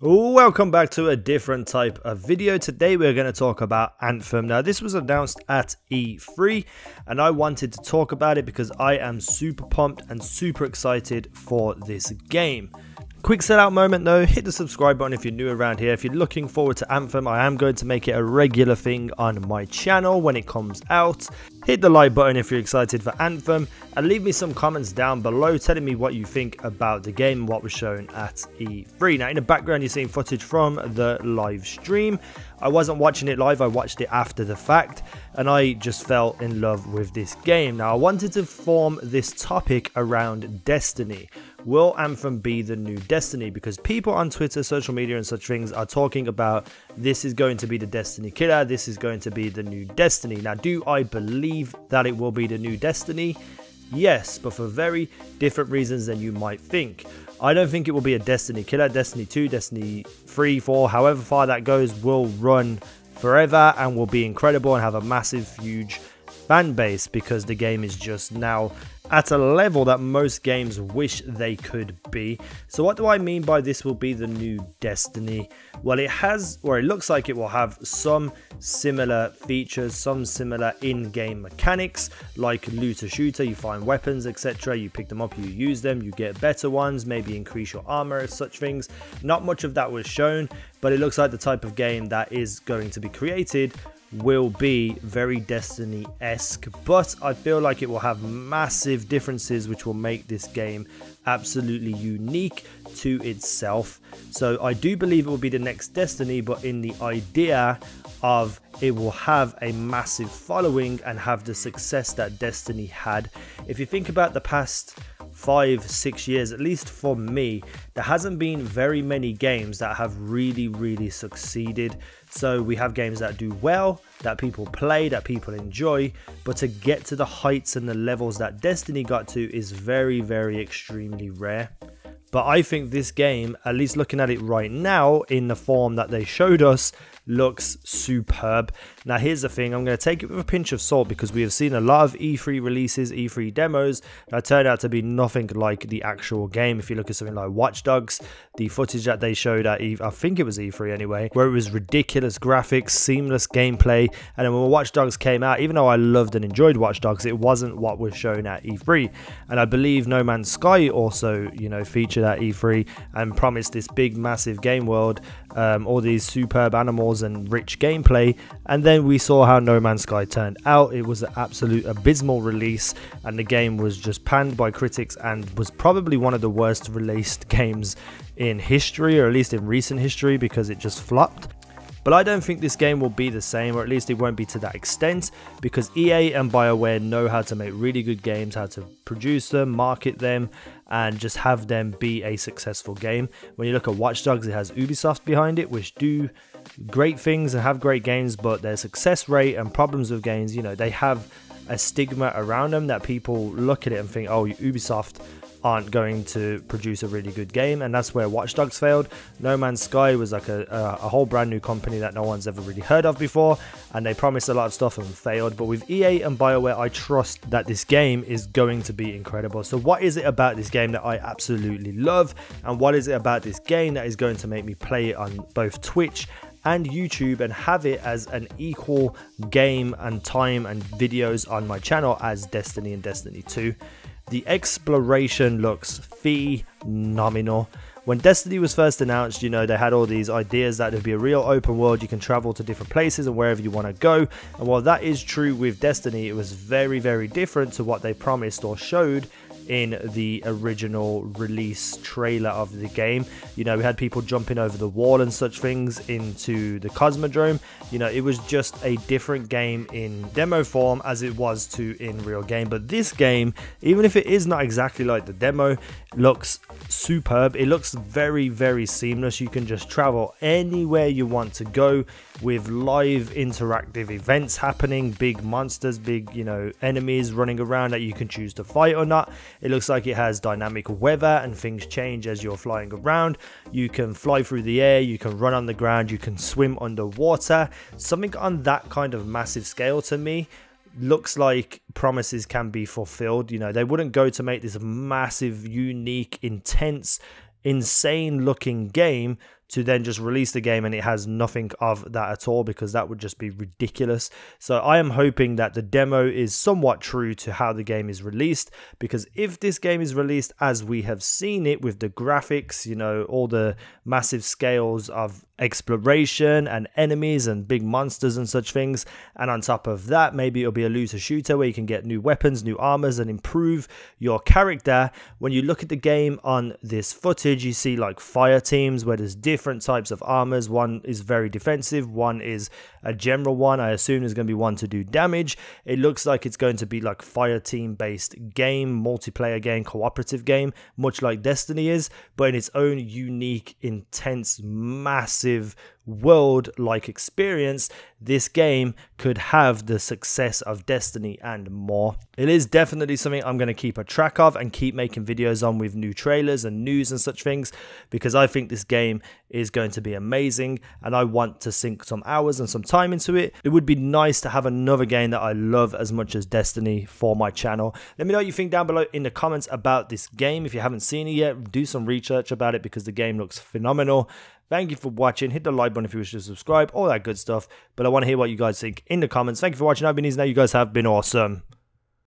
Welcome back to a different type of video. Today we're going to talk about Anthem. Now this was announced at E3 and I wanted to talk about it because I am super pumped and super excited for this game. Quick sellout moment though, hit the subscribe button if you're new around here. If you're looking forward to Anthem, I am going to make it a regular thing on my channel when it comes out. Hit the like button if you're excited for Anthem and leave me some comments down below telling me what you think about the game and what was shown at E3. Now in the background you're seeing footage from the live stream. I wasn't watching it live, I watched it after the fact and I just fell in love with this game. Now I wanted to form this topic around Destiny. Will Anthem be the new Destiny? Because people on Twitter, social media and such things are talking about this is going to be the Destiny killer, this is going to be the new Destiny. Now do I believe that it will be the new Destiny? Yes, but for very different reasons than you might think. I don't think it will be a Destiny killer. Destiny 2, Destiny 3, 4, however far that goes will run forever and will be incredible and have a massive, huge fan base because the game is just now at a level that most games wish they could be. So what do I mean by this will be the new Destiny? Well, it has, or it looks like it will have some similar features, some similar in-game mechanics like looter shooter. You find weapons, etc. You pick them up, you use them, you get better ones, maybe increase your armor, such things. Not much of that was shown, but it looks like the type of game that is going to be created will be very Destiny-esque, but I feel like it will have massive differences which will make this game absolutely unique to itself. So I do believe it will be the next Destiny, but in the idea of it will have a massive following and have the success that Destiny had. If you think about the past 5-6 years, at least for me, there hasn't been very many games that have really succeeded. So we have games that do well, that people play, that people enjoy, but to get to the heights and the levels that Destiny got to is very extremely rare. But I think this game, at least looking at it right now in the form that they showed us, looks superb. Now here's the thing, I'm going to take it with a pinch of salt because we have seen a lot of E3 releases, E3 demos that turned out to be nothing like the actual game. If you look at something like Watch Dogs, the footage that they showed at I think it was E3 anyway, where it was ridiculous graphics, seamless gameplay, and then when Watch Dogs came out, even though I loved and enjoyed Watch Dogs, it wasn't what was shown at E3. And I believe No Man's Sky also, you know, featured at E3 and promised this big massive game world, all these superb animals and rich gameplay, and then we saw how No Man's Sky turned out. It was an absolute abysmal release and the game was just panned by critics and was probably one of the worst released games in history, or at least in recent history, because it just flopped. But I don't think this game will be the same, or at least it won't be to that extent, because EA and Bioware know how to make really good games, how to produce them, market them, and just have them be a successful game. When you look at Watch Dogs, it has Ubisoft behind it, which do great things and have great games, but their success rate and problems with games, you know, they have a stigma around them that people look at it and think, oh, Ubisoft aren't going to produce a really good game, and that's where Watch Dogs failed. No Man's Sky was like a whole brand new company that no one's ever really heard of before, and they promised a lot of stuff and failed. But with EA and Bioware, I trust that this game is going to be incredible. So what is it about this game that I absolutely love, and what is it about this game that is going to make me play it on both Twitch and YouTube and have it as an equal game and time and videos on my channel as Destiny and Destiny 2? The exploration looks phenomenal. When Destiny was first announced, you know, they had all these ideas that there'd be a real open world, you can travel to different places and wherever you want to go. And while that is true with Destiny, it was very different to what they promised or showed in the original release trailer of the game. You know, we had people jumping over the wall and such things into the Cosmodrome. You know, it was just a different game in demo form as it was to in real game. But this game, even if it is not exactly like the demo, looks superb. It looks very seamless. You can just travel anywhere you want to go with live interactive events happening, big monsters, big, you know, enemies running around that you can choose to fight or not. It looks like it has dynamic weather and things change as you're flying around. You can fly through the air, you can run on the ground, you can swim underwater. Something on that kind of massive scale to me looks like promises can be fulfilled. You know, they wouldn't go to make this massive, unique, intense, insane looking game to then just release the game and it has nothing of that at all, because that would just be ridiculous. So I am hoping that the demo is somewhat true to how the game is released, because if this game is released as we have seen it with the graphics, you know, all the massive scales of exploration and enemies and big monsters and such things, and on top of that maybe it'll be a looter shooter where you can get new weapons, new armors, and improve your character. When you look at the game on this footage, you see like fire teams where there's different types of armors. One is very defensive, one is a general one. I assume there's going to be one to do damage. It looks like it's going to be like fire team based game, multiplayer game, cooperative game, much like Destiny is, but in its own unique, intense, massive world-like experience. This game could have the success of Destiny and more. It is definitely something I'm going to keep a track of and keep making videos on with new trailers and news and such things, because I think this game is going to be amazing and I want to sink some hours and some time into it. It would be nice to have another game that I love as much as Destiny for my channel. Let me know what you think down below in the comments about this game. If you haven't seen it yet, do some research about it because the game looks phenomenal. Thank you for watching. Hit the like button if you wish to subscribe, all that good stuff. But I want to hear what you guys think in the comments. Thank you for watching. I've been easy. Now you guys have been awesome.